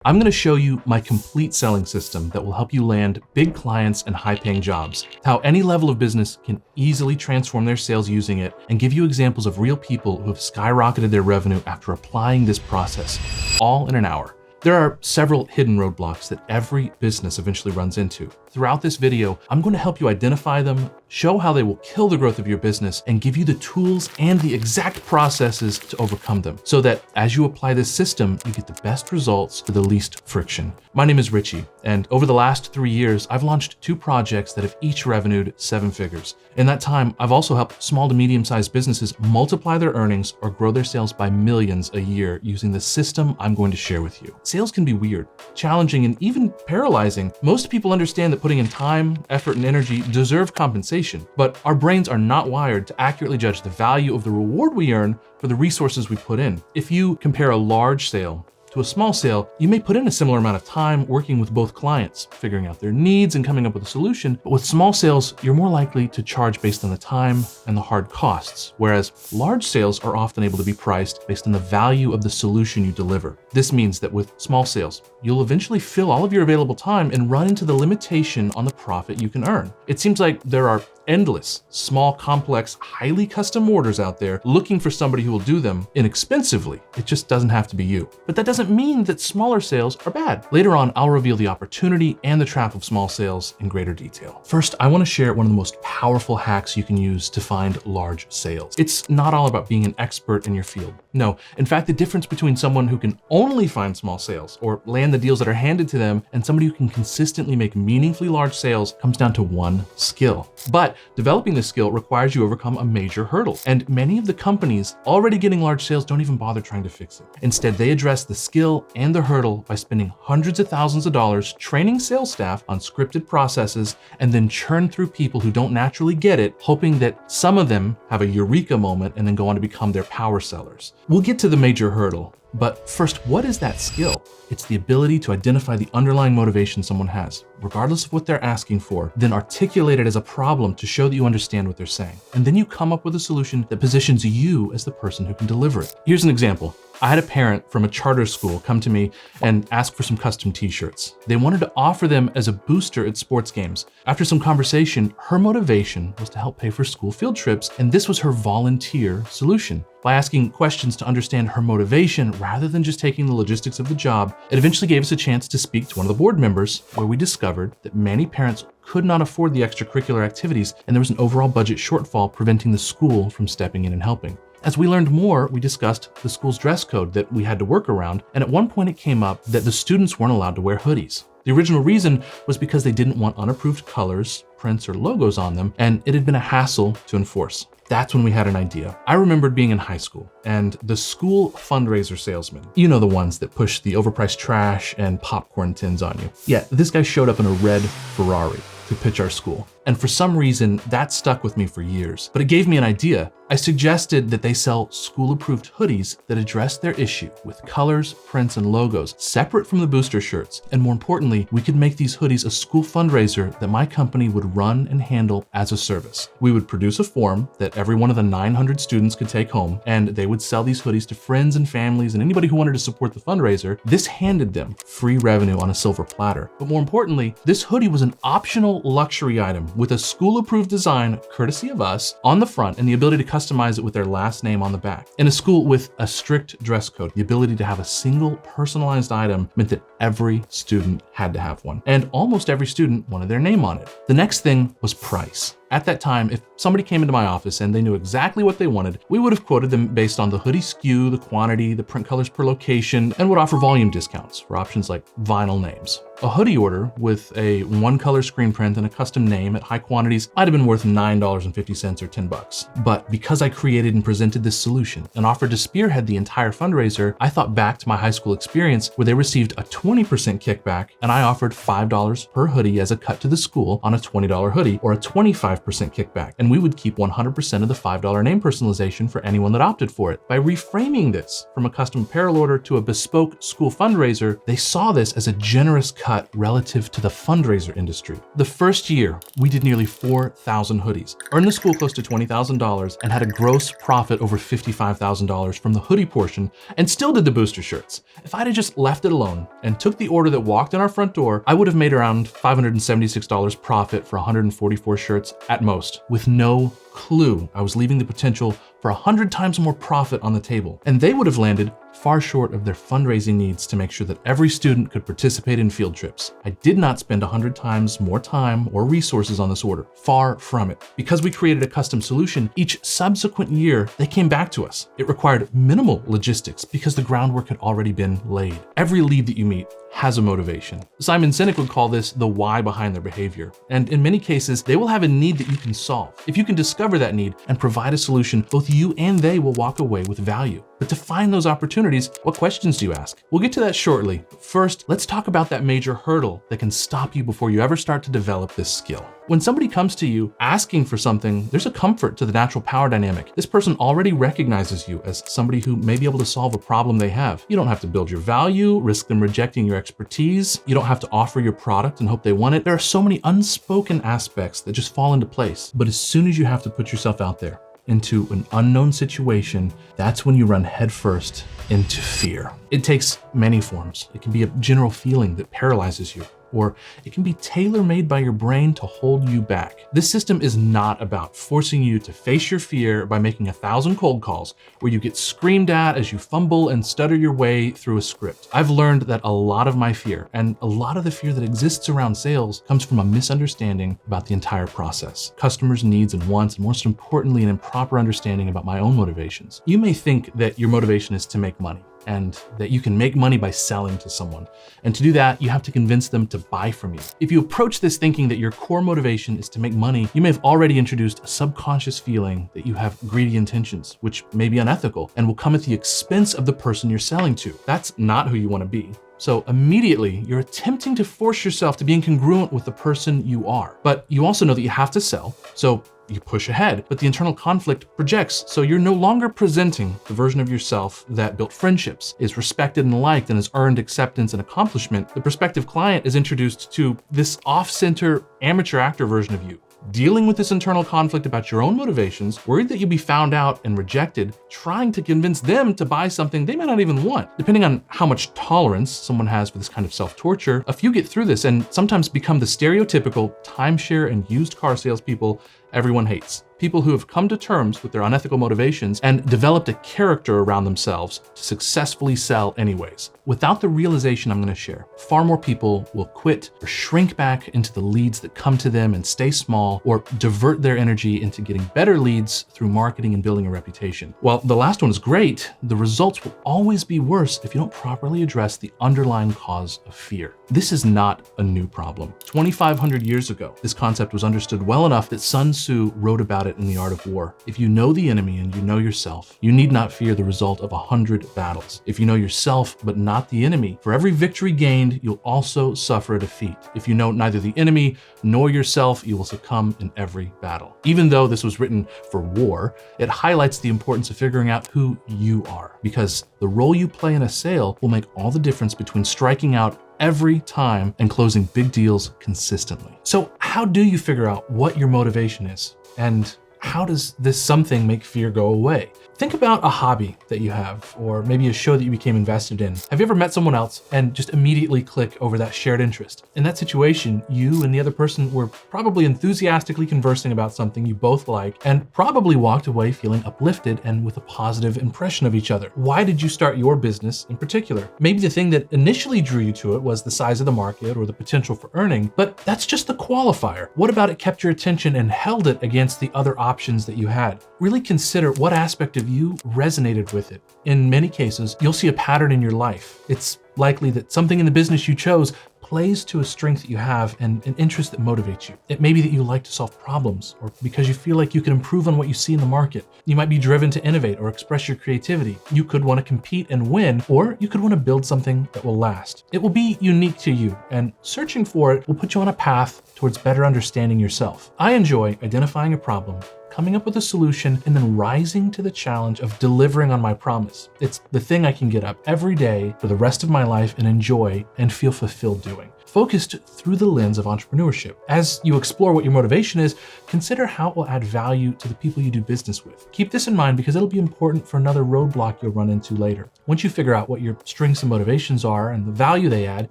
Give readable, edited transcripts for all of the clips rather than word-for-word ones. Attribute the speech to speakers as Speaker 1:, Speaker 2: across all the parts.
Speaker 1: I'm going to show you my complete selling system that will help you land big clients and high-paying jobs, how any level of business can easily transform their sales using it, and give you examples of real people who have skyrocketed their revenue after applying this process, all in an hour. There are several hidden roadblocks that every business eventually runs into. Throughout this video, I'm going to help you identify them, show how they will kill the growth of your business, and give you the tools and the exact processes to overcome them, so that as you apply this system, you get the best results with the least friction. My name is Richie, and over the last 3 years, I've launched 2 projects that have each revenued 7 figures. In that time, I've also helped small to medium-sized businesses multiply their earnings or grow their sales by millions a year using the system I'm going to share with you. Sales can be weird, challenging, and even paralyzing. Most people understand that putting in time, effort, and energy deserve compensation, but our brains are not wired to accurately judge the value of the reward we earn for the resources we put in. If you compare a large sale to a small sale, you may put in a similar amount of time working with both clients, figuring out their needs and coming up with a solution. But with small sales, you're more likely to charge based on the time and the hard costs, whereas large sales are often able to be priced based on the value of the solution you deliver. This means that with small sales, you'll eventually fill all of your available time and run into the limitation on the profit you can earn. It seems like there are endless, small, complex, highly custom orders out there looking for somebody who will do them inexpensively. It just doesn't have to be you. But that doesn't mean that smaller sales are bad. Later on, I'll reveal the opportunity and the trap of small sales in greater detail. First, I want to share one of the most powerful hacks you can use to find large sales. It's not all about being an expert in your field. No, in fact, the difference between someone who can only find small sales or land the deals that are handed to them and somebody who can consistently make meaningfully large sales comes down to one skill. But developing this skill requires you overcome a major hurdle, and many of the companies already getting large sales don't even bother trying to fix it. Instead, they address the skill and the hurdle by spending hundreds of thousands of dollars training sales staff on scripted processes and then churn through people who don't naturally get it, hoping that some of them have a eureka moment and then go on to become their power sellers. We'll get to the major hurdle. But first, what is that skill? It's the ability to identify the underlying motivation someone has, regardless of what they're asking for, then articulate it as a problem to show that you understand what they're saying. And then you come up with a solution that positions you as the person who can deliver it. Here's an example. I had a parent from a charter school come to me and ask for some custom t-shirts. They wanted to offer them as a booster at sports games. After some conversation, her motivation was to help pay for school field trips, and this was her volunteer solution. By asking questions to understand her motivation rather than just taking the logistics of the job, it eventually gave us a chance to speak to one of the board members, where we discovered that many parents could not afford the extracurricular activities, and there was an overall budget shortfall preventing the school from stepping in and helping. As we learned more, we discussed the school's dress code that we had to work around, and at one point it came up that the students weren't allowed to wear hoodies. The original reason was because they didn't want unapproved colors, prints, or logos on them, and it had been a hassle to enforce. That's when we had an idea. I remembered being in high school and the school fundraiser salesman. You know, the ones that push the overpriced trash and popcorn tins on you. Yeah, this guy showed up in a red Ferrari to pitch our school. And for some reason, that stuck with me for years. But it gave me an idea. I suggested that they sell school-approved hoodies that address their issue with colors, prints, and logos separate from the booster shirts. And more importantly, we could make these hoodies a school fundraiser that my company would run and handle as a service. We would produce a form that every one of the 900 students could take home, and they would sell these hoodies to friends and families and anybody who wanted to support the fundraiser. This handed them free revenue on a silver platter. But more importantly, this hoodie was an optional luxury item with a school-approved design, courtesy of us, on the front and the ability to customize it with their last name on the back. In a school with a strict dress code, the ability to have a single personalized item meant that every student had to have one, and almost every student wanted their name on it. The next thing was price. At that time, if somebody came into my office and they knew exactly what they wanted, we would have quoted them based on the hoodie SKU, the quantity, the print colors per location, and would offer volume discounts for options like vinyl names. A hoodie order with a one-color screen print and a custom name at high quantities might have been worth $9.50 or $10. But because I created and presented this solution and offered to spearhead the entire fundraiser, I thought back to my high school experience where they received a 20% kickback, and I offered $5 per hoodie as a cut to the school on a $20 hoodie, or a 25% 5% kickback, and we would keep 100% of the $5 name personalization for anyone that opted for it. By reframing this from a custom apparel order to a bespoke school fundraiser, they saw this as a generous cut relative to the fundraiser industry. The first year, we did nearly 4,000 hoodies, earned the school close to $20,000, and had a gross profit over $55,000 from the hoodie portion, and still did the booster shirts. If I'd have just left it alone and took the order that walked in our front door, I would have made around $576 profit for 144 shirts at most, with no clue I was leaving the potential for 100 times more profit on the table. And they would have landed far short of their fundraising needs to make sure that every student could participate in field trips. I did not spend 100 times more time or resources on this order, far from it. Because we created a custom solution, each subsequent year, they came back to us. It required minimal logistics because the groundwork had already been laid. Every lead that you meet has a motivation. Simon Sinek would call this the why behind their behavior. And in many cases, they will have a need that you can solve. If you can discover that need and provide a solution, both you and they will walk away with value. But to find those opportunities, what questions do you ask? We'll get to that shortly. First, let's talk about that major hurdle that can stop you before you ever start to develop this skill. When somebody comes to you asking for something, there's a comfort to the natural power dynamic. This person already recognizes you as somebody who may be able to solve a problem they have. You don't have to build your value, risk them rejecting your expertise. You don't have to offer your product and hope they want it. There are so many unspoken aspects that just fall into place. But as soon as you have to put yourself out there into an unknown situation, that's when you run headfirst into fear. It takes many forms. It can be a general feeling that paralyzes you, or it can be tailor-made by your brain to hold you back. This system is not about forcing you to face your fear by making 1,000 cold calls where you get screamed at as you fumble and stutter your way through a script. I've learned that a lot of my fear and a lot of the fear that exists around sales comes from a misunderstanding about the entire process, customers' needs and wants, and most importantly, an improper understanding about my own motivations. You may think that your motivation is to make money, and that you can make money by selling to someone. And to do that, you have to convince them to buy from you. If you approach this thinking that your core motivation is to make money, you may have already introduced a subconscious feeling that you have greedy intentions, which may be unethical and will come at the expense of the person you're selling to. That's not who you want to be. So immediately, you're attempting to force yourself to be incongruent with the person you are. But you also know that you have to sell, so you push ahead, but the internal conflict projects, so you're no longer presenting the version of yourself that built friendships, is respected and liked, and has earned acceptance and accomplishment. The prospective client is introduced to this off-center amateur actor version of you. Dealing with this internal conflict about your own motivations, worried that you'll be found out and rejected, trying to convince them to buy something they may not even want. Depending on how much tolerance someone has for this kind of self-torture, a few get through this and sometimes become the stereotypical timeshare and used car salespeople everyone hates. People who have come to terms with their unethical motivations and developed a character around themselves to successfully sell anyways. Without the realization I'm going to share, far more people will quit or shrink back into the leads that come to them and stay small, or divert their energy into getting better leads through marketing and building a reputation. While the last one is great, the results will always be worse if you don't properly address the underlying cause of fear. This is not a new problem. 2,500 years ago, this concept was understood well enough that Sun Tzu wrote about it in The Art of War. If you know the enemy and you know yourself, you need not fear the result of 100 battles. If you know yourself but not the enemy, for every victory gained, you'll also suffer a defeat. If you know neither the enemy nor yourself, you will succumb in every battle. Even though this was written for war, it highlights the importance of figuring out who you are, because the role you play in a sale will make all the difference between striking out every time and closing big deals consistently. So how do you figure out what your motivation is? And how does this something make fear go away? Think about a hobby that you have, or maybe a show that you became invested in. Have you ever met someone else and just immediately click over that shared interest? In that situation, you and the other person were probably enthusiastically conversing about something you both like, and probably walked away feeling uplifted and with a positive impression of each other. Why did you start your business in particular? Maybe the thing that initially drew you to it was the size of the market or the potential for earning, but that's just the qualifier. What about it kept your attention and held it against the other options that you had? Really consider what aspect of you resonated with it. In many cases, you'll see a pattern in your life. It's likely that something in the business you chose plays to a strength that you have and an interest that motivates you. It may be that you like to solve problems, or because you feel like you can improve on what you see in the market. You might be driven to innovate or express your creativity. You could want to compete and win, or you could want to build something that will last. It will be unique to you, and searching for it will put you on a path towards better understanding yourself. I enjoy identifying a problem, coming up with a solution, and then rising to the challenge of delivering on my promise. It's the thing I can get up every day for the rest of my life and enjoy and feel fulfilled doing. Focused through the lens of entrepreneurship. As you explore what your motivation is, consider how it will add value to the people you do business with. Keep this in mind because it'll be important for another roadblock you'll run into later. Once you figure out what your strengths and motivations are and the value they add,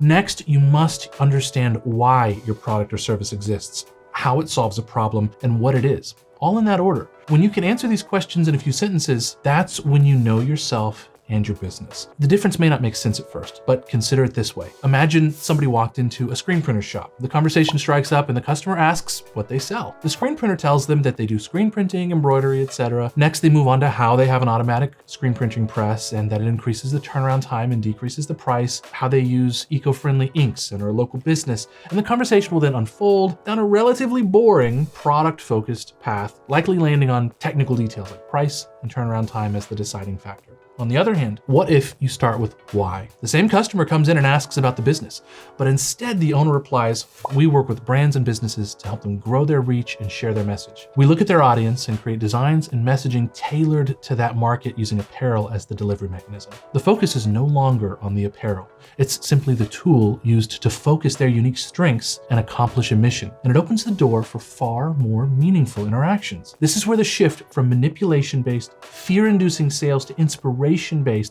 Speaker 1: next you must understand why your product or service exists, how it solves a problem, and what it is. All in that order. When you can answer these questions in a few sentences, that's when you know yourself and your business. The difference may not make sense at first, but consider it this way. Imagine somebody walked into a screen printer shop. The conversation strikes up and the customer asks what they sell. The screen printer tells them that they do screen printing, embroidery, etc. Next, they move on to how they have an automatic screen printing press and that it increases the turnaround time and decreases the price, how they use eco-friendly inks and are a local business. And the conversation will then unfold down a relatively boring product-focused path, likely landing on technical details like price and turnaround time as the deciding factor. On the other hand, what if you start with why? The same customer comes in and asks about the business, but instead the owner replies, we work with brands and businesses to help them grow their reach and share their message. We look at their audience and create designs and messaging tailored to that market using apparel as the delivery mechanism. The focus is no longer on the apparel. It's simply the tool used to focus their unique strengths and accomplish a mission. And it opens the door for far more meaningful interactions. This is where the shift from manipulation-based, fear-inducing sales to inspiration-based,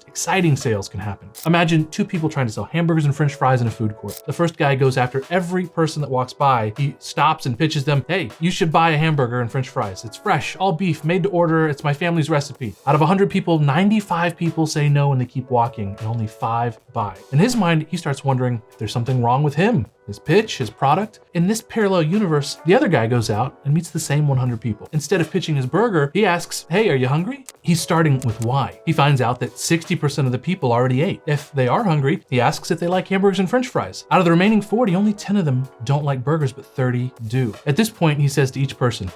Speaker 1: exciting sales can happen. Imagine two people trying to sell hamburgers and french fries in a food court. The first guy goes after every person that walks by. He stops and pitches them, hey, you should buy a hamburger and french fries. It's fresh, all beef, made to order. It's my family's recipe. Out of 100 people, 95 people say no and they keep walking, and only 5 buy. In his mind, he starts wondering if there's something wrong with him, his pitch, his product. In this parallel universe, the other guy goes out and meets the same 100 people. Instead of pitching his burger, he asks, hey, are you hungry? He's starting with why. He finds out that 60% of the people already ate. If they are hungry, he asks if they like hamburgers and french fries. Out of the remaining 40, only 10 of them don't like burgers, but 30 do. At this point, he says to each person,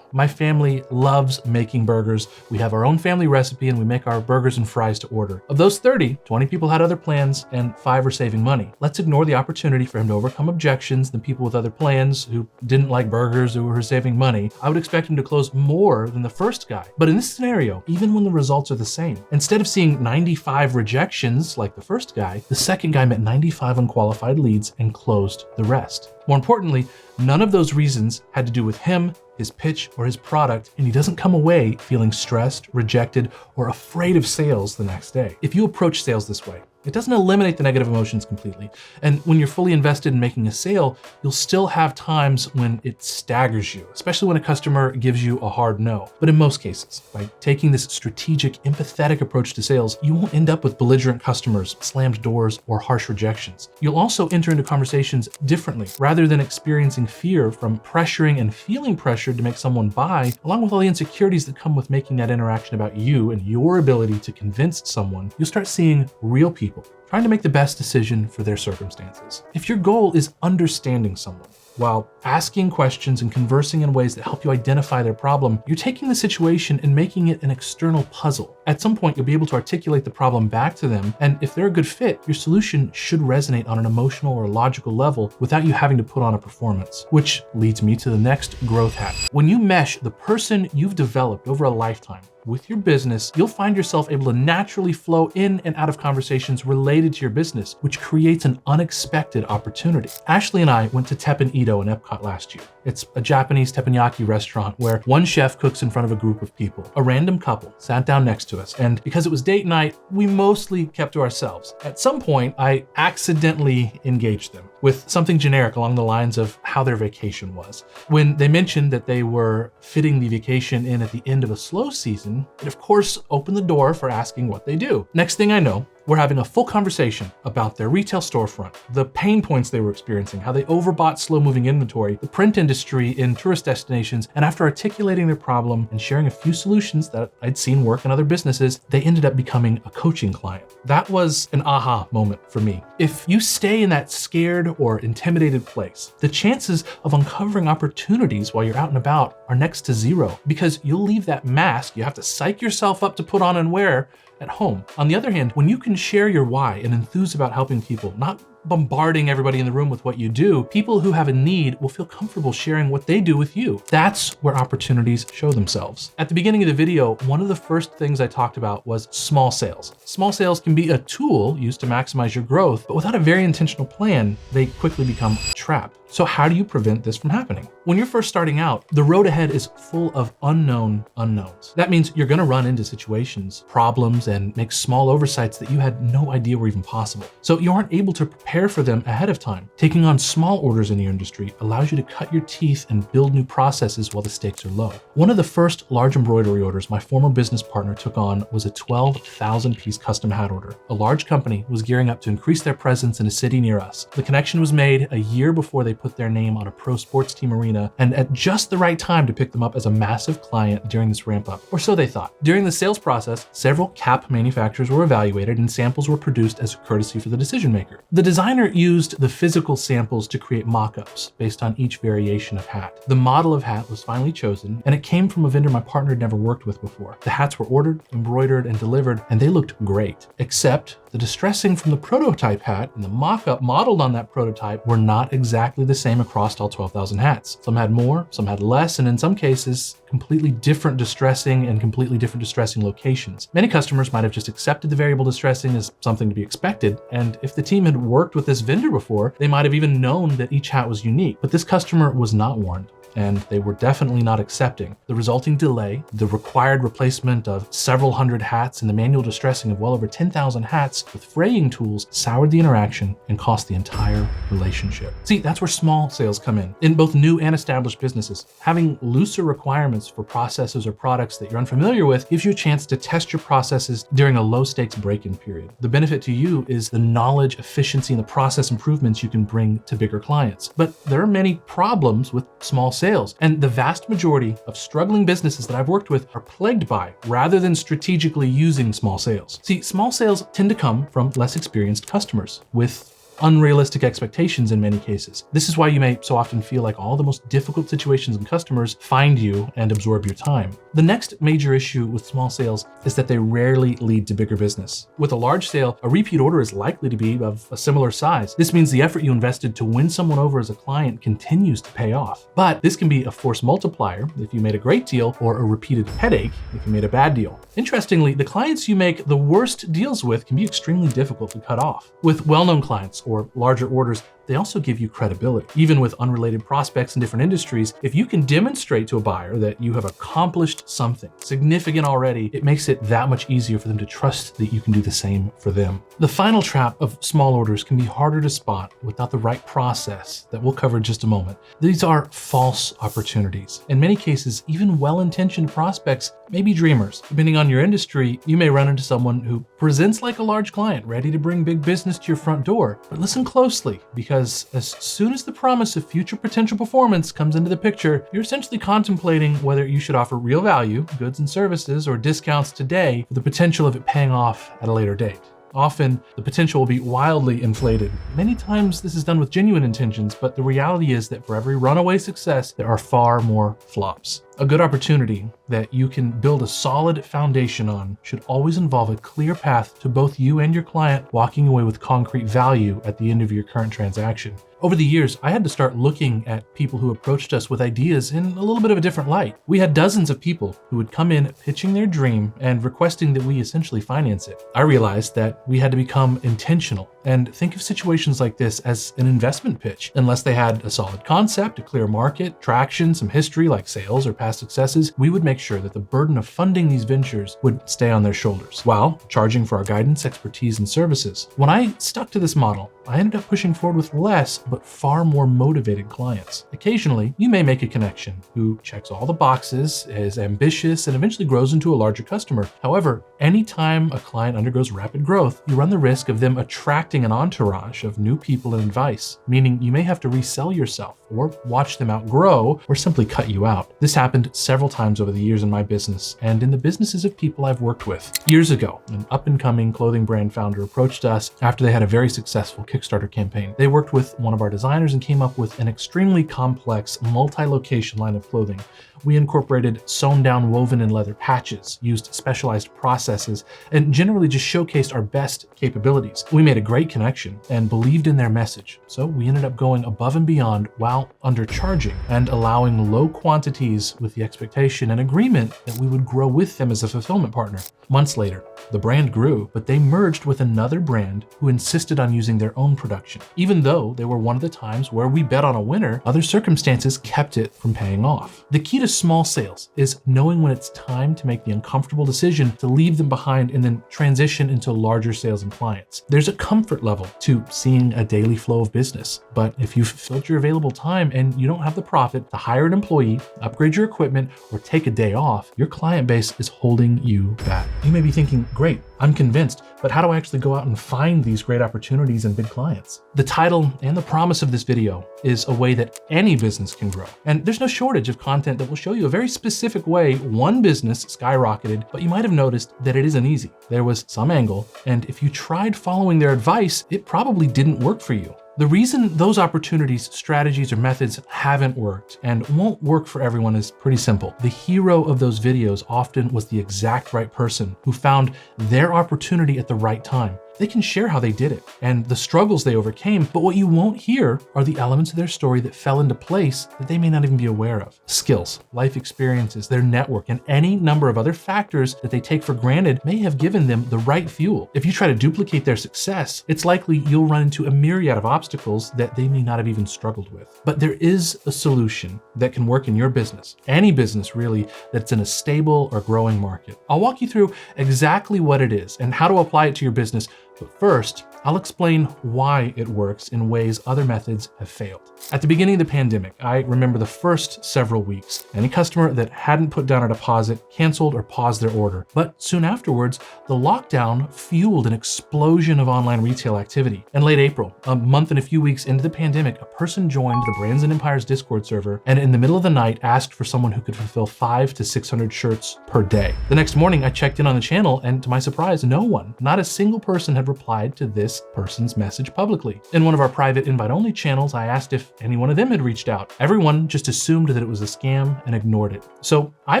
Speaker 1: my family loves making burgers. We have our own family recipe and we make our burgers and fries to order. Of those 30, 20 people had other plans and 5 are saving money. Let's ignore the opportunity for him to overcome objections than people with other plans who didn't like burgers or who were saving money. I would expect him to close more than the first guy. But in this scenario, even when the results are the same, instead of seeing 95 rejections like the first guy, the second guy met 95 unqualified leads and closed the rest. More importantly, none of those reasons had to do with him, his pitch, or his product, and he doesn't come away feeling stressed, rejected, or afraid of sales the next day. If you approach sales this way, it doesn't eliminate the negative emotions completely. And when you're fully invested in making a sale, you'll still have times when it staggers you, especially when a customer gives you a hard no. But in most cases, by taking this strategic, empathetic approach to sales, you won't end up with belligerent customers, slammed doors, or harsh rejections. You'll also enter into conversations differently. Rather than experiencing fear from pressuring and feeling pressured to make someone buy, along with all the insecurities that come with making that interaction about you and your ability to convince someone, you'll start seeing real people trying to make the best decision for their circumstances. If your goal is understanding someone, while asking questions and conversing in ways that help you identify their problem, you're taking the situation and making it an external puzzle. At some point, you'll be able to articulate the problem back to them, and if they're a good fit, your solution should resonate on an emotional or logical level without you having to put on a performance. Which leads me to the next growth hack. When you mesh the person you've developed over a lifetime with your business, you'll find yourself able to naturally flow in and out of conversations related to your business, which creates an unexpected opportunity. Ashley and I went to Teppan Edo in Epcot last year. It's a Japanese teppanyaki restaurant where one chef cooks in front of a group of people. A random couple sat down next to us, and because it was date night, we mostly kept to ourselves. At some point, I accidentally engaged them with something generic along the lines of how their vacation was. When they mentioned that they were fitting the vacation in at the end of a slow season, it of course opened the door for asking what they do. Next thing I know, We're having a full conversation about their retail storefront, the pain points they were experiencing, how they overbought slow-moving inventory, the print industry in tourist destinations, and after articulating their problem and sharing a few solutions that I'd seen work in other businesses, they ended up becoming a coaching client. That was an aha moment for me. If you stay in that scared or intimidated place, the chances of uncovering opportunities while you're out and about are next to zero, because you'll leave that mask you have to psych yourself up to put on and wear at home. On the other hand, when you can share your why and enthuse about helping people, not bombarding everybody in the room with what you do, people who have a need will feel comfortable sharing what they do with you. That's where opportunities show themselves. At the beginning of the video, one of the first things I talked about was small sales. Small sales can be a tool used to maximize your growth, but without a very intentional plan, they quickly become a trap. So how do you prevent this from happening? When you're first starting out, the road ahead is full of unknown unknowns. That means you're gonna run into situations, problems, and make small oversights that you had no idea were even possible. So you aren't able to prepare for them ahead of time. Taking on small orders in your industry allows you to cut your teeth and build new processes while the stakes are low. One of the first large embroidery orders my former business partner took on was a 12,000-piece custom hat order. A large company was gearing up to increase their presence in a city near us. The connection was made a year before they put their name on a pro sports team arena, and at just the right time to pick them up as a massive client during this ramp up, or so they thought. During the sales process, several cap manufacturers were evaluated and samples were produced as a courtesy for the decision maker. The designer used the physical samples to create mock-ups based on each variation of hat. The model of hat was finally chosen, and it came from a vendor my partner had never worked with before. The hats were ordered, embroidered, and delivered, and they looked great, except the distressing from the prototype hat and the mock-up modeled on that prototype were not exactly the same across all 12,000 hats. Some had more, some had less, and in some cases, completely different distressing and completely different distressing locations. Many customers might have just accepted the variable distressing as something to be expected, and if the team had worked with this vendor before, they might have even known that each hat was unique, but this customer was not warned, and they were definitely not accepting. The resulting delay, the required replacement of several hundred hats, and the manual distressing of well over 10,000 hats with fraying tools soured the interaction and cost the entire relationship. See, that's where small sales come in. In both new and established businesses, having looser requirements for processes or products that you're unfamiliar with gives you a chance to test your processes during a low-stakes break-in period. The benefit to you is the knowledge, efficiency, and the process improvements you can bring to bigger clients. But there are many problems with small sales, and the vast majority of struggling businesses that I've worked with are plagued by, rather than strategically using small sales. See, small sales tend to come from less experienced customers with unrealistic expectations in many cases. This is why you may so often feel like all the most difficult situations and customers find you and absorb your time. The next major issue with small sales is that they rarely lead to bigger business. With a large sale, a repeat order is likely to be of a similar size. This means the effort you invested to win someone over as a client continues to pay off. But this can be a force multiplier if you made a great deal, or a repeated headache if you made a bad deal. Interestingly, the clients you make the worst deals with can be extremely difficult to cut off. With well-known clients or larger orders, they also give you credibility. Even with unrelated prospects in different industries, if you can demonstrate to a buyer that you have accomplished something significant already, it makes it that much easier for them to trust that you can do the same for them. The final trap of small orders can be harder to spot without the right process that we'll cover in just a moment. These are false opportunities. In many cases, even well-intentioned prospects may be dreamers. Depending on your industry, you may run into someone who presents like a large client, ready to bring big business to your front door. But listen closely, because as soon as the promise of future potential performance comes into the picture, you're essentially contemplating whether you should offer real value, goods and services, or discounts today for the potential of it paying off at a later date. Often, the potential will be wildly inflated. Many times this is done with genuine intentions, but the reality is that for every runaway success, there are far more flops. A good opportunity that you can build a solid foundation on should always involve a clear path to both you and your client walking away with concrete value at the end of your current transaction. Over the years, I had to start looking at people who approached us with ideas in a little bit of a different light. We had dozens of people who would come in pitching their dream and requesting that we essentially finance it. I realized that we had to become intentional And think of situations like this as an investment pitch. Unless they had a solid concept, a clear market, traction, some history like sales or past successes, we would make sure that the burden of funding these ventures would stay on their shoulders while charging for our guidance, expertise, and services. When I stuck to this model, I ended up pushing forward with less but far more motivated clients. Occasionally, you may make a connection who checks all the boxes, is ambitious, and eventually grows into a larger customer. However, anytime a client undergoes rapid growth, you run the risk of them attracting an entourage of new people and advice, meaning you may have to resell yourself or watch them outgrow or simply cut you out. This happened several times over the years in my business and in the businesses of people I've worked with. Years ago, an up-and-coming clothing brand founder approached us after they had a very successful Kickstarter campaign. They worked with one of our designers and came up with an extremely complex multi-location line of clothing. We incorporated sewn down woven and leather patches, used specialized processes, and generally just showcased our best capabilities. We made a great connection and believed in their message. So we ended up going above and beyond while undercharging and allowing low quantities with the expectation and agreement that we would grow with them as a fulfillment partner. Months later, the brand grew, but they merged with another brand who insisted on using their own production. Even though they were one of the times where we bet on a winner, other circumstances kept it from paying off. The key to small sales is knowing when it's time to make the uncomfortable decision to leave them behind and then transition into larger sales and clients. There's a comfort level to seeing a daily flow of business, but if you've filled your available time and you don't have the profit to hire an employee, upgrade your equipment, or take a day off, your client base is holding you back. You may be thinking, great, I'm convinced, but how do I actually go out and find these great opportunities and big clients? The title and the promise of this video is a way that any business can grow. And there's no shortage of content that will show you a very specific way one business skyrocketed, but you might have noticed that it isn't easy. There was some angle, and if you tried following their advice, it probably didn't work for you. The reason those opportunities, strategies, or methods haven't worked and won't work for everyone is pretty simple. The hero of those videos often was the exact right person who found their opportunity at the right time. They can share how they did it and the struggles they overcame, but what you won't hear are the elements of their story that fell into place that they may not even be aware of. Skills, life experiences, their network, and any number of other factors that they take for granted may have given them the right fuel. If you try to duplicate their success, it's likely you'll run into a myriad of obstacles that they may not have even struggled with. But there is a solution that can work in your business, any business really, that's in a stable or growing market. I'll walk you through exactly what it is and how to apply it to your business. But first, I'll explain why it works in ways other methods have failed. At the beginning of the pandemic, I remember the first several weeks, any customer that hadn't put down a deposit canceled or paused their order. But soon afterwards, the lockdown fueled an explosion of online retail activity. In late April, a month and a few weeks into the pandemic, a person joined the Brands and Empires Discord server and in the middle of the night asked for someone who could fulfill 500 to 600 shirts per day. The next morning, I checked in on the channel and to my surprise, no one, not a single person had replied to this person's message publicly. In one of our private invite-only channels, I asked if any one of them had reached out. Everyone just assumed that it was a scam and ignored it. So I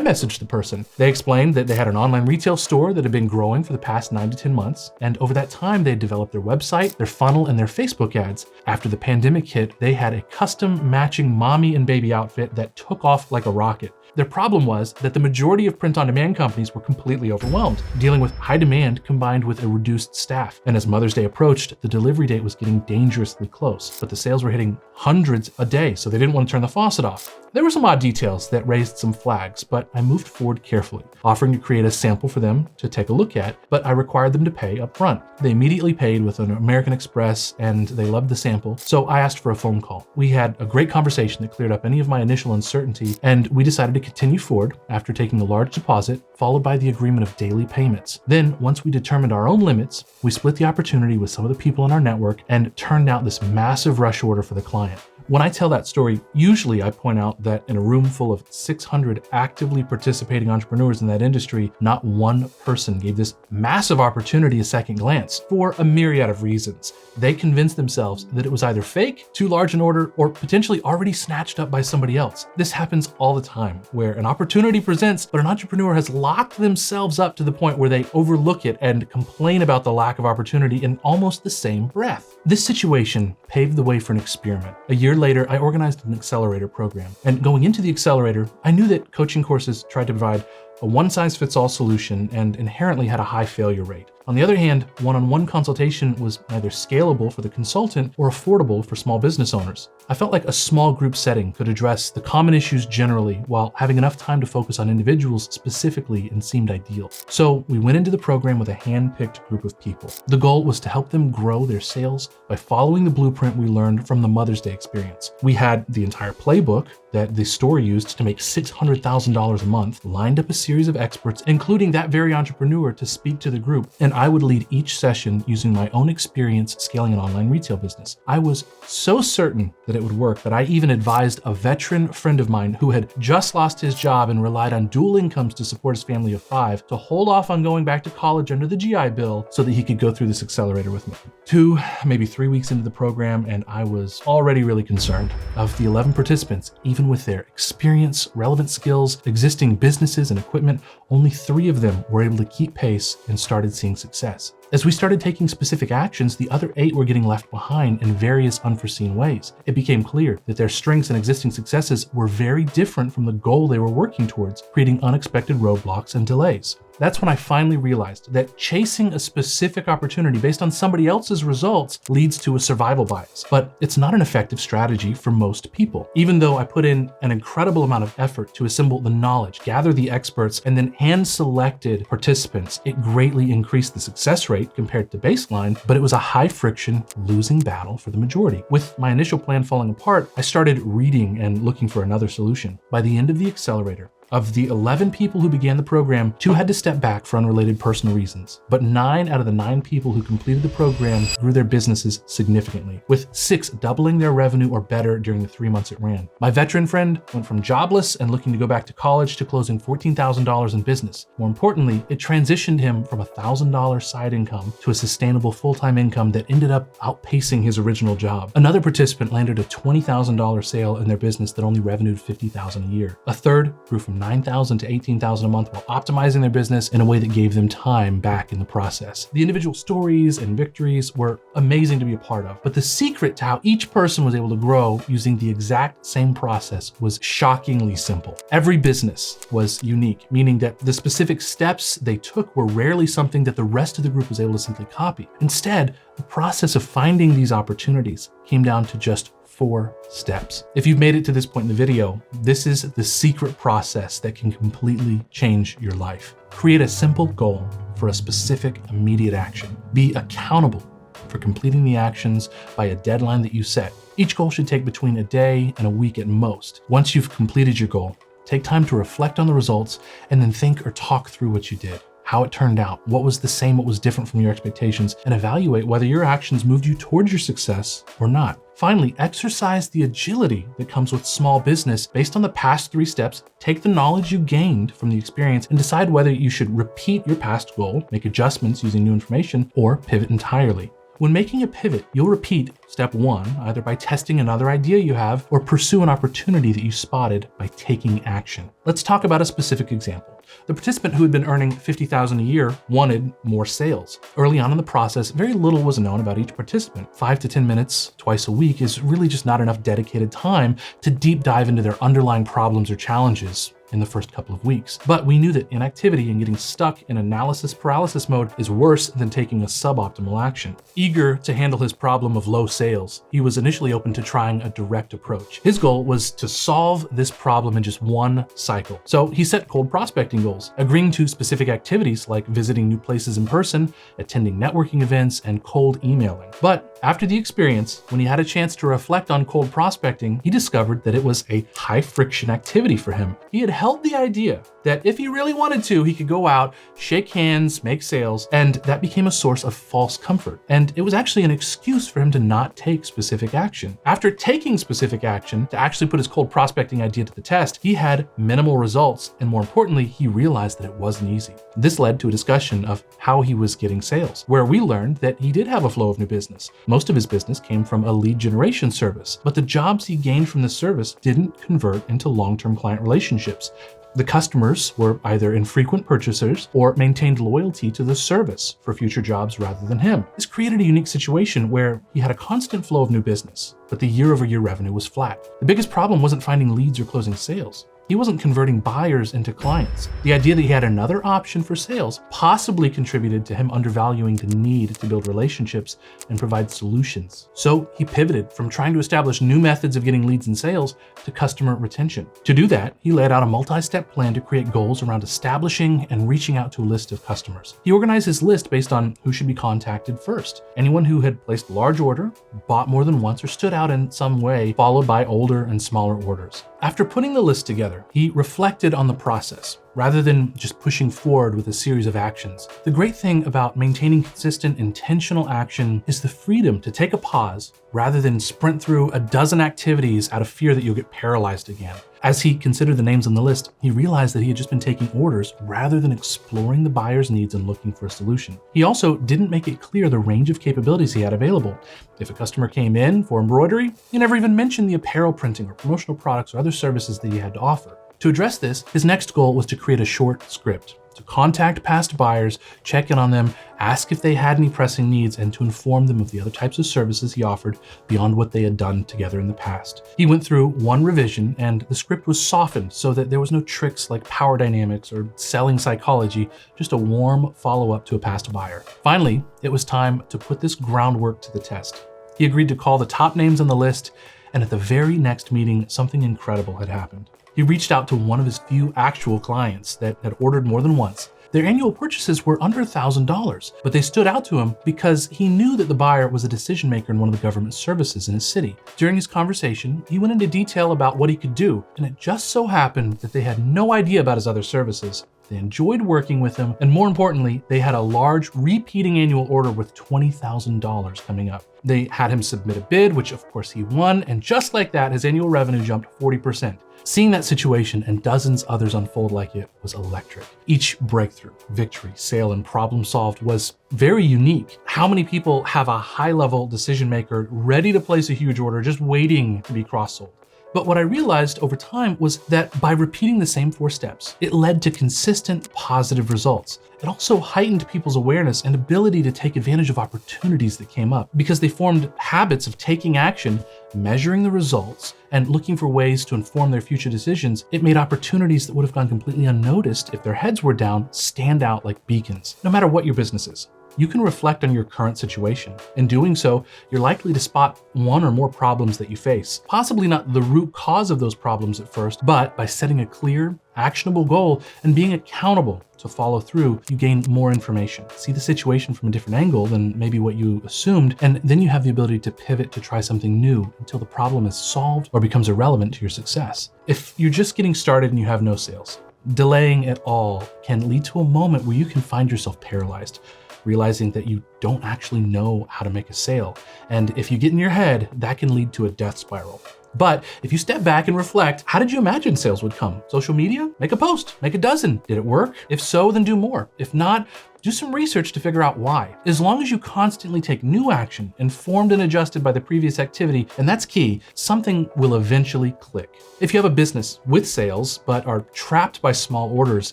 Speaker 1: messaged the person. They explained that they had an online retail store that had been growing for the past 9 to 10 months. And over that time, they had developed their website, their funnel, and their Facebook ads. After the pandemic hit, they had a custom matching mommy and baby outfit that took off like a rocket. Their problem was that the majority of print-on-demand companies were completely overwhelmed, dealing with high demand combined with a reduced staff. And as Mother's Day approached, the delivery date was getting dangerously close, but the sales were hitting hundreds a day, so they didn't want to turn the faucet off. There were some odd details that raised some flags, but I moved forward carefully, offering to create a sample for them to take a look at, but I required them to pay up front. They immediately paid with an American Express and they loved the sample, so I asked for a phone call. We had a great conversation that cleared up any of my initial uncertainty, and we decided to continue forward after taking a large deposit, followed by the agreement of daily payments. Then, once we determined our own limits, we split the opportunity with some of the people in our network and turned out this massive rush order for the client. When I tell that story, usually I point out that in a room full of 600 actively participating entrepreneurs in that industry, not one person gave this massive opportunity a second glance for a myriad of reasons. They convinced themselves that it was either fake, too large an order, or potentially already snatched up by somebody else. This happens all the time, where an opportunity presents, but an entrepreneur has locked themselves up to the point where they overlook it and complain about the lack of opportunity in almost the same breath. This situation paved the way for an experiment. A year later, I organized an accelerator program. And going into the accelerator, I knew that coaching courses tried to provide a one-size-fits-all solution and inherently had a high failure rate. On the other hand, one-on-one consultation was neither scalable for the consultant or affordable for small business owners. I felt like a small group setting could address the common issues generally while having enough time to focus on individuals specifically and seemed ideal. So we went into the program with a hand-picked group of people. The goal was to help them grow their sales by following the blueprint we learned from the Mother's Day experience. We had the entire playbook that the store used to make $600,000 a month, lined up a series of experts, including that very entrepreneur, to speak to the group, and I would lead each session using my own experience scaling an online retail business. I was so certain that it would work that I even advised a veteran friend of mine who had just lost his job and relied on dual incomes to support his family of 5 to hold off on going back to college under the GI Bill so that he could go through this accelerator with me. 2, maybe 3 weeks into the program, and I was already really concerned. Of the 11 participants, even with their experience, relevant skills, existing businesses and equipment, only 3 of them were able to keep pace and started seeing success. As we started taking specific actions, the other 8 were getting left behind in various unforeseen ways. It became clear that their strengths and existing successes were very different from the goal they were working towards, creating unexpected roadblocks and delays. That's when I finally realized that chasing a specific opportunity based on somebody else's results leads to a survival bias, but it's not an effective strategy for most people. Even though I put in an incredible amount of effort to assemble the knowledge, gather the experts, and then hand-selected participants, it greatly increased the success rate compared to baseline, but it was a high-friction, losing battle for the majority. With my initial plan falling apart, I started reading and looking for another solution. By the end of the accelerator, of the 11 people who began the program, 2 had to step back for unrelated personal reasons, but 9 out of the 9 people who completed the program grew their businesses significantly, with 6 doubling their revenue or better during the 3 months it ran. My veteran friend went from jobless and looking to go back to college to closing $14,000 in business. More importantly, it transitioned him from a $1,000 side income to a sustainable full-time income that ended up outpacing his original job. Another participant landed a $20,000 sale in their business that only revenued $50,000 a year. A third grew from $9,000 to $18,000 a month while optimizing their business in a way that gave them time back in the process. The individual stories and victories were amazing to be a part of, but the secret to how each person was able to grow using the exact same process was shockingly simple. Every business was unique, meaning that the specific steps they took were rarely something that the rest of the group was able to simply copy. Instead, the process of finding these opportunities came down to just 4 steps. If you've made it to this point in the video, this is the secret process that can completely change your life. Create a simple goal for a specific immediate action. Be accountable for completing the actions by a deadline that you set. Each goal should take between a day and a week at most. Once you've completed your goal, take time to reflect on the results and then think or talk through what you did, how it turned out, what was the same, what was different from your expectations, and evaluate whether your actions moved you towards your success or not. Finally, exercise the agility that comes with small business based on the past 3 steps. Take the knowledge you gained from the experience and decide whether you should repeat your past goal, make adjustments using new information, or pivot entirely. When making a pivot, you'll repeat step 1, either by testing another idea you have or pursue an opportunity that you spotted by taking action. Let's talk about a specific example. The participant who had been earning $50,000 a year wanted more sales. Early on in the process, very little was known about each participant. 5 to 10 minutes twice a week is really just not enough dedicated time to deep dive into their underlying problems or challenges in the first couple of weeks. But we knew that inactivity and getting stuck in analysis paralysis mode is worse than taking a suboptimal action. Eager to handle his problem of low sales, he was initially open to trying a direct approach. His goal was to solve this problem in just 1 cycle. So he set cold prospecting goals, agreeing to specific activities like visiting new places in person, attending networking events, and cold emailing. But after the experience, when he had a chance to reflect on cold prospecting, he discovered that it was a high friction activity for him. He had held the idea that if he really wanted to, he could go out, shake hands, make sales, and that became a source of false comfort. And it was actually an excuse for him to not take specific action. After taking specific action to actually put his cold prospecting idea to the test, he had minimal results, and more importantly, he realized that it wasn't easy. This led to a discussion of how he was getting sales, where we learned that he did have a flow of new business. Most of his business came from a lead generation service, but the jobs he gained from this service didn't convert into long-term client relationships. The customers were either infrequent purchasers or maintained loyalty to the service for future jobs rather than him. This created a unique situation where he had a constant flow of new business, but the year-over-year revenue was flat. The biggest problem wasn't finding leads or closing sales. he wasn't converting buyers into clients. The idea that he had another option for sales possibly contributed to him undervaluing the need to build relationships and provide solutions. So he pivoted from trying to establish new methods of getting leads and sales to customer retention. To do that, he laid out a multi-step plan to create goals around establishing and reaching out to a list of customers. He organized his list based on who should be contacted first. Anyone who had placed a large order, bought more than once, or stood out in some way, followed by older and smaller orders. After putting the list together, he reflected on the process rather than just pushing forward with a series of actions. The great thing about maintaining consistent, intentional action is the freedom to take a pause rather than sprint through a dozen activities out of fear that you'll get paralyzed again. As he considered the names on the list, he realized that he had just been taking orders rather than exploring the buyer's needs and looking for a solution. He also didn't make it clear the range of capabilities he had available. If a customer came in for embroidery, he never even mentioned the apparel printing or promotional products or other services that he had to offer. To address this, his next goal was to create a short script, to contact past buyers, check in on them, ask if they had any pressing needs, and to inform them of the other types of services he offered beyond what they had done together in the past. He went through one revision, and the script was softened so that there was no tricks like power dynamics or selling psychology, just a warm follow-up to a past buyer. Finally, it was time to put this groundwork to the test. He agreed to call the top names on the list, and at the very next meeting, something incredible had happened. He reached out to one of his few actual clients that had ordered more than once. Their annual purchases were under $1,000, but they stood out to him because he knew that the buyer was a decision maker in one of the government services in his city. During his conversation, he went into detail about what he could do, and it just so happened that they had no idea about his other services. They enjoyed working with him, and more importantly, they had a large repeating annual order worth $20,000 coming up. They had him submit a bid, which of course he won, and just like that, his annual revenue jumped 40%. Seeing that situation and dozens others unfold like it was electric. Each breakthrough, victory, sale, and problem solved was very unique. How many people have a high-level decision maker ready to place a huge order just waiting to be cross-sold? But what I realized over time was that by repeating the same 4 steps, it led to consistent positive results. It also heightened people's awareness and ability to take advantage of opportunities that came up because they formed habits of taking action, measuring the results, and looking for ways to inform their future decisions. It made opportunities that would have gone completely unnoticed if their heads were down stand out like beacons, no matter what your business is. You can reflect on your current situation. In doing so, you're likely to spot one or more problems that you face. Possibly not the root cause of those problems at first, but by setting a clear, actionable goal and being accountable to follow through, you gain more information. See the situation from a different angle than maybe what you assumed, and then you have the ability to pivot to try something new until the problem is solved or becomes irrelevant to your success. If you're just getting started and you have no sales, delaying at all can lead to a moment where you can find yourself paralyzed, realizing that you don't actually know how to make a sale. And if you get in your head, that can lead to a death spiral. But if you step back and reflect, how did you imagine sales would come? Social media? Make a post, make a dozen. Did it work? If so, then do more. If not, do some research to figure out why. As long as you constantly take new action, informed and adjusted by the previous activity, and that's key, something will eventually click. If you have a business with sales, but are trapped by small orders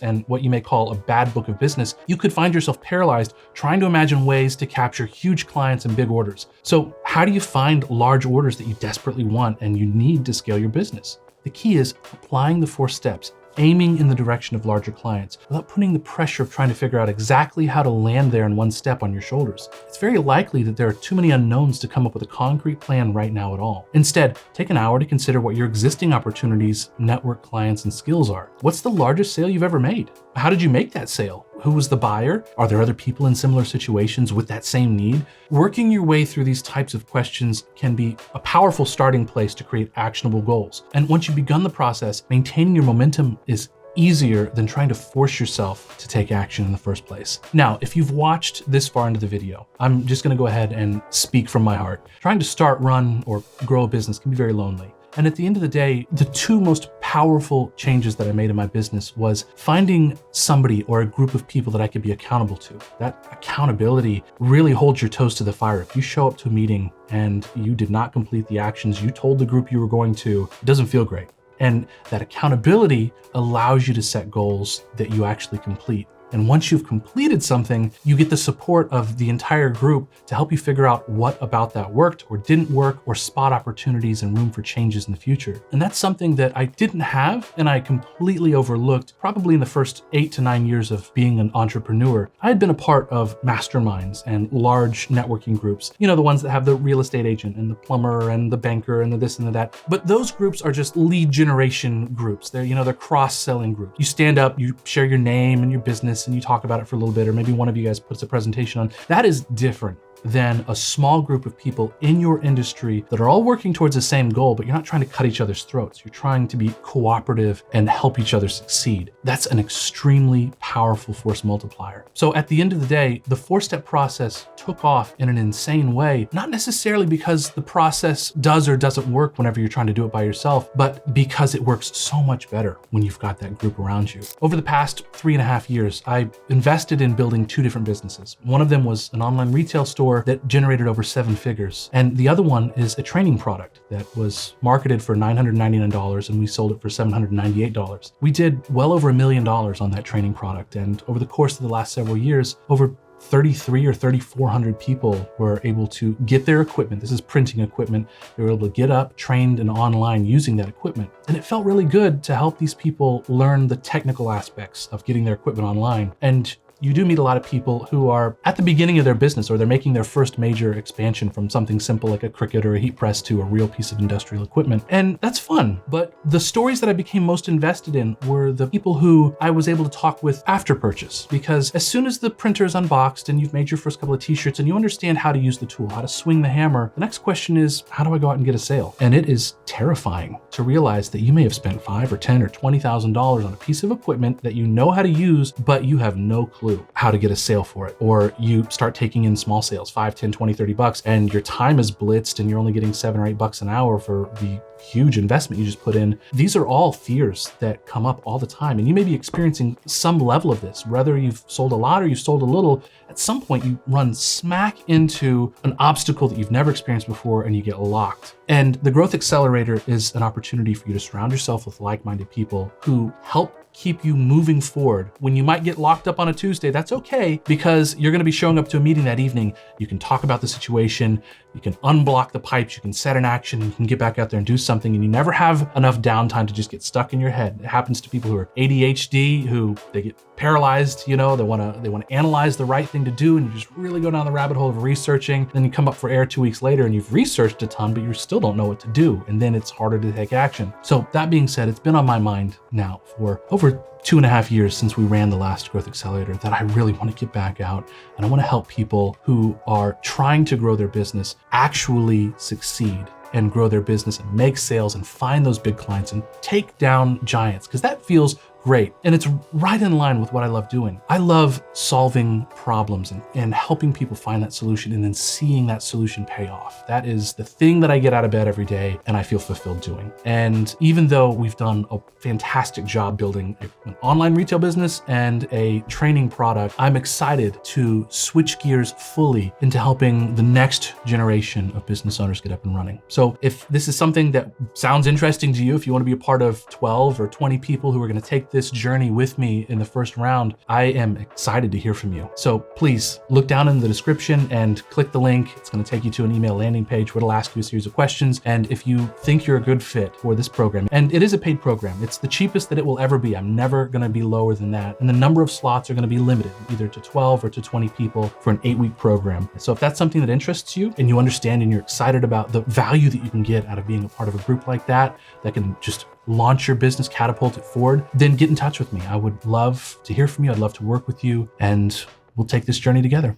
Speaker 1: and what you may call a bad book of business, you could find yourself paralyzed trying to imagine ways to capture huge clients and big orders. So how do you find large orders that you desperately want and you need to scale your business? The key is applying the 4 steps, aiming in the direction of larger clients without putting the pressure of trying to figure out exactly how to land there in one step on your shoulders. It's very likely that there are too many unknowns to come up with a concrete plan right now at all. Instead, take an hour to consider what your existing opportunities, network, clients, and skills are. What's the largest sale you've ever made? How did you make that sale? Who was the buyer? Are there other people in similar situations with that same need? Working your way through these types of questions can be a powerful starting place to create actionable goals. And once you've begun the process, maintaining your momentum is easier than trying to force yourself to take action in the first place. Now, if you've watched this far into the video, I'm just gonna go ahead and speak from my heart. Trying to start, run, or grow a business can be very lonely. And at the end of the day, the 2 most powerful changes that I made in my business was finding somebody or a group of people that I could be accountable to. That accountability really holds your toes to the fire. If you show up to a meeting and you did not complete the actions you told the group you were going to, it doesn't feel great. And that accountability allows you to set goals that you actually complete. And once you've completed something, you get the support of the entire group to help you figure out what about that worked or didn't work, or spot opportunities and room for changes in the future. And that's something that I didn't have and I completely overlooked probably in the first 8 to 9 years of being an entrepreneur. I had been a part of masterminds and large networking groups, you know, the ones that have the real estate agent and the plumber and the banker and the this and the that. But those groups are just lead generation groups. They're cross-selling groups. You stand up, you share your name and your business and you talk about it for a little bit, or maybe one of you guys puts a presentation on. That is different than a small group of people in your industry that are all working towards the same goal, but you're not trying to cut each other's throats. You're trying to be cooperative and help each other succeed. That's an extremely powerful force multiplier. So at the end of the day, the 4-step process took off in an insane way, not necessarily because the process does or doesn't work whenever you're trying to do it by yourself, but because it works so much better when you've got that group around you. Over the past 3.5 years, I invested in building 2 different businesses. One of them was an online retail store that generated over 7 figures. And the other one is a training product that was marketed for $999 and we sold it for $798. We did well over $1 million on that training product. And over the course of the last several years, over 3,300 or 3,400 people were able to get their equipment. This is printing equipment. They were able to get up, trained, and online using that equipment. And it felt really good to help these people learn the technical aspects of getting their equipment online. And you do meet a lot of people who are at the beginning of their business, or they're making their first major expansion from something simple like a Cricut or a heat press to a real piece of industrial equipment. And that's fun. But the stories that I became most invested in were the people who I was able to talk with after purchase. Because as soon as the printer is unboxed and you've made your first couple of t-shirts and you understand how to use the tool, how to swing the hammer, the next question is, how do I go out and get a sale? And it is terrifying to realize that you may have spent $5,000 or $10,000 or $20,000 on a piece of equipment that you know how to use, but you have no clue how to get a sale for it. Or you start taking in small sales, 5, 10, 20, 30 bucks, and your time is blitzed and you're only getting $7 or $8 an hour for the huge investment you just put in. These are all fears that come up all the time. And you may be experiencing some level of this, whether you've sold a lot or you've sold a little. At some point you run smack into an obstacle that you've never experienced before and you get locked. And the Growth Accelerator is an opportunity for you to surround yourself with like-minded people who help keep you moving forward. When you might get locked up on a Tuesday, that's okay, because you're gonna be showing up to a meeting that evening. You can talk about the situation, you can unblock the pipes, you can set an action, you can get back out there and do something, and you never have enough downtime to just get stuck in your head. It happens to people who are ADHD, who they get paralyzed, they wanna analyze the right thing to do, and you just really go down the rabbit hole of researching. Then you come up for air 2 weeks later and you've researched a ton, but you still don't know what to do, and then it's harder to take action. So that being said, it's been on my mind now for over 2.5 years since we ran the last Growth Accelerator that I really want to get back out, and I want to help people who are trying to grow their business actually succeed and grow their business and make sales and find those big clients and take down giants, because that feels great. And it's right in line with what I love doing. I love solving problems and helping people find that solution and then seeing that solution pay off. That is the thing that I get out of bed every day and I feel fulfilled doing. And even though we've done a fantastic job building an online retail business and a training product, I'm excited to switch gears fully into helping the next generation of business owners get up and running. So if this is something that sounds interesting to you, if you want to be a part of 12 or 20 people who are going to take this journey with me in the first round, I am excited to hear from you. So please look down in the description and click the link. It's going to take you to an email landing page where it'll ask you a series of questions. And if you think you're a good fit for this program, and it is a paid program, it's the cheapest that it will ever be. I'm never going to be lower than that. And the number of slots are going to be limited, either to 12 or to 20 people for an 8-week program. So if that's something that interests you and you understand and you're excited about the value that you can get out of being a part of a group like that can just launch your business, catapult it forward, then get in touch with me. I would love to hear from you. I'd love to work with you, and we'll take this journey together.